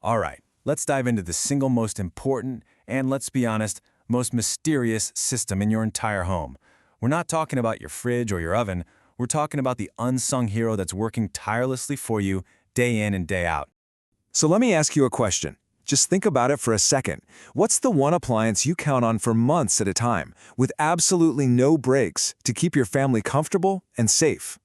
All right, let's dive into the single most important and, let's be honest, most mysterious system in your entire home. We're not talking about your fridge or your oven. We're talking about the unsung hero that's working tirelessly for you day in and day out. So let me ask you a question. Just think about it for a second. What's the one appliance you count on for months at a time, with absolutely no breaks, to keep your family comfortable and safe?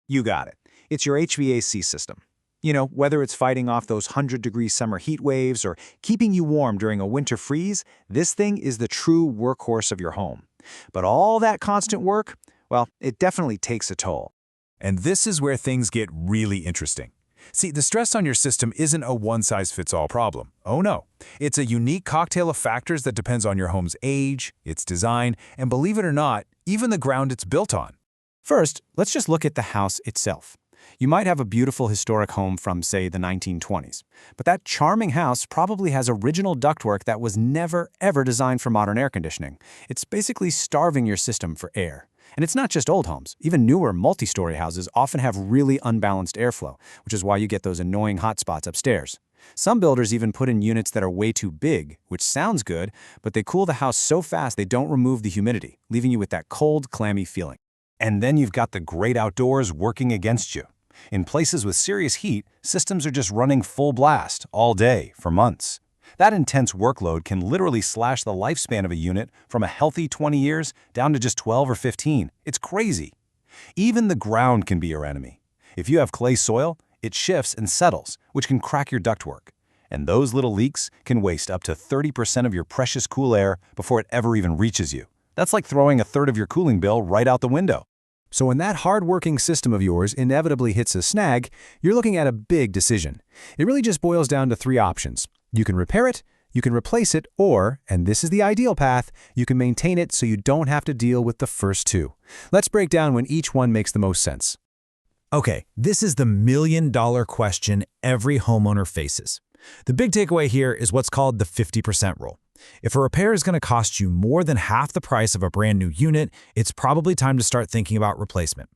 You got it. It's your HVAC system. You know, whether it's fighting off those 100-degree summer heat waves or keeping you warm during a winter freeze, this thing is the true workhorse of your home. But all that constant work, well, it definitely takes a toll. And this is where things get really interesting. See, the stress on your system isn't a one-size-fits-all problem. Oh no. It's a unique cocktail of factors that depends on your home's age, its design, and believe it or not, even the ground it's built on. First, let's just look at the house itself. You might have a beautiful historic home from, say, the 1920s, but that charming house probably has original ductwork that was never, ever designed for modern air conditioning. It's basically starving your system for air. And it's not just old homes. Even newer multi-story houses often have really unbalanced airflow, which is why you get those annoying hot spots upstairs. Some builders even put in units that are way too big, which sounds good, but they cool the house so fast they don't remove the humidity, leaving you with that cold, clammy feeling. And then you've got the great outdoors working against you. In places with serious heat, systems are just running full blast all day for months. That intense workload can literally slash the lifespan of a unit from a healthy 20 years down to just 12 or 15. It's crazy. Even the ground can be your enemy. If you have clay soil, it shifts and settles, which can crack your ductwork. And those little leaks can waste up to 30% of your precious cool air before it ever even reaches you. That's like throwing a third of your cooling bill right out the window. So when that hard-working system of yours inevitably hits a snag, you're looking at a big decision. It really just boils down to three options. You can repair it, you can replace it, or, and this is the ideal path, you can maintain it so you don't have to deal with the first two. Let's break down when each one makes the most sense. Okay, this is the million-dollar question every homeowner faces. The big takeaway here is what's called the 50% rule. If a repair is going to cost you more than half the price of a brand new unit, it's probably time to start thinking about replacement.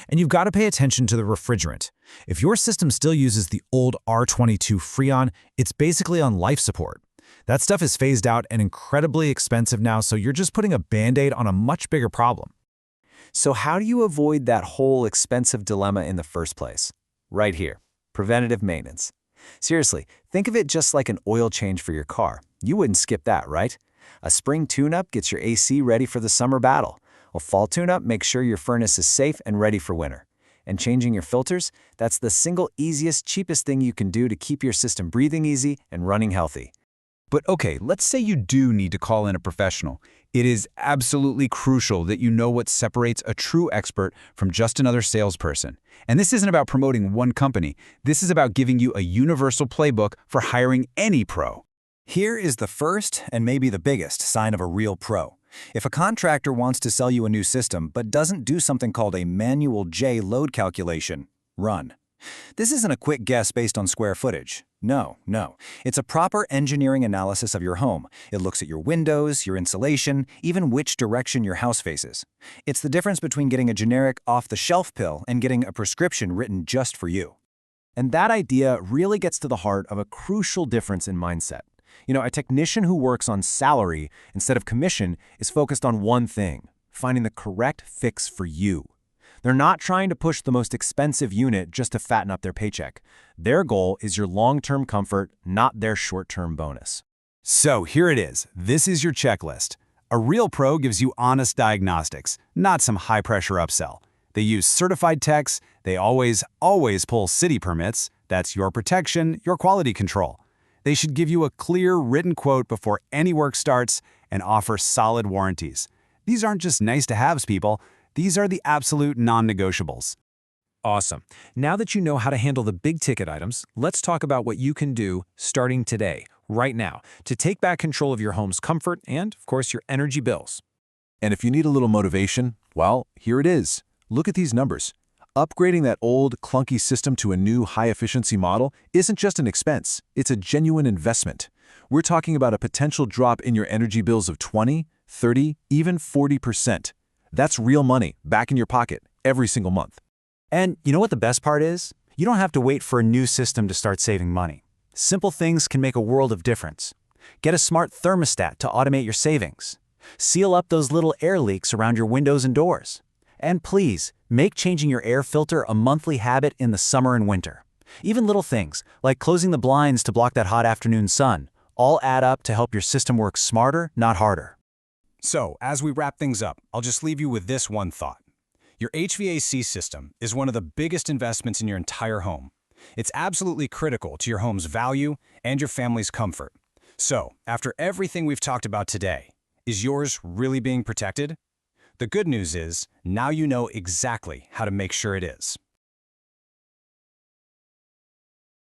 And you've got to pay attention to the refrigerant. If your system still uses the old R22 Freon, it's basically on life support. That stuff is phased out and incredibly expensive now, so you're just putting a Band-Aid on a much bigger problem. So how do you avoid that whole expensive dilemma in the first place? Right here, preventative maintenance. Seriously, think of it just like an oil change for your car. You wouldn't skip that, right? A spring tune-up gets your AC ready for the summer battle. A fall tune-up makes sure your furnace is safe and ready for winter. And changing your filters, that's the single easiest, cheapest thing you can do to keep your system breathing easy and running healthy. But okay, let's say you do need to call in a professional. It is absolutely crucial that you know what separates a true expert from just another salesperson. And this isn't about promoting one company. This is about giving you a universal playbook for hiring any pro. Here is the first and maybe the biggest sign of a real pro. If a contractor wants to sell you a new system but doesn't do something called a manual J load calculation, run. This isn't a quick guess based on square footage. No. It's a proper engineering analysis of your home. It looks at your windows, your insulation, even which direction your house faces. It's the difference between getting a generic off-the-shelf pill and getting a prescription written just for you. And that idea really gets to the heart of a crucial difference in mindset. You know, a technician who works on salary instead of commission is focused on one thing: finding the correct fix for you. They're not trying to push the most expensive unit just to fatten up their paycheck. Their goal is your long-term comfort, not their short-term bonus. So here it is. This is your checklist. A real pro gives you honest diagnostics, not some high-pressure upsell. They use certified techs. They always pull city permits. That's your protection, your quality control. They should give you a clear written quote before any work starts and offer solid warranties. These aren't just nice-to-haves, people. These are the absolute non-negotiables. Awesome. Now that you know how to handle the big-ticket items, let's talk about what you can do starting today, right now, to take back control of your home's comfort and, of course, your energy bills. And if you need a little motivation, well, here it is. Look at these numbers. Upgrading that old, clunky system to a new, high-efficiency model isn't just an expense, it's a genuine investment. We're talking about a potential drop in your energy bills of 20, 30, even 40%. That's real money back in your pocket every single month. And you know what the best part is? You don't have to wait for a new system to start saving money. Simple things can make a world of difference. Get a smart thermostat to automate your savings. Seal up those little air leaks around your windows and doors. And please, make changing your air filter a monthly habit in the summer and winter. Even little things, like closing the blinds to block that hot afternoon sun, all add up to help your system work smarter, not harder. So, as we wrap things up, I'll just leave you with this one thought. Your HVAC system is one of the biggest investments in your entire home. It's absolutely critical to your home's value and your family's comfort. So, after everything we've talked about today, is yours really being protected? The good news is, now you know exactly how to make sure it is.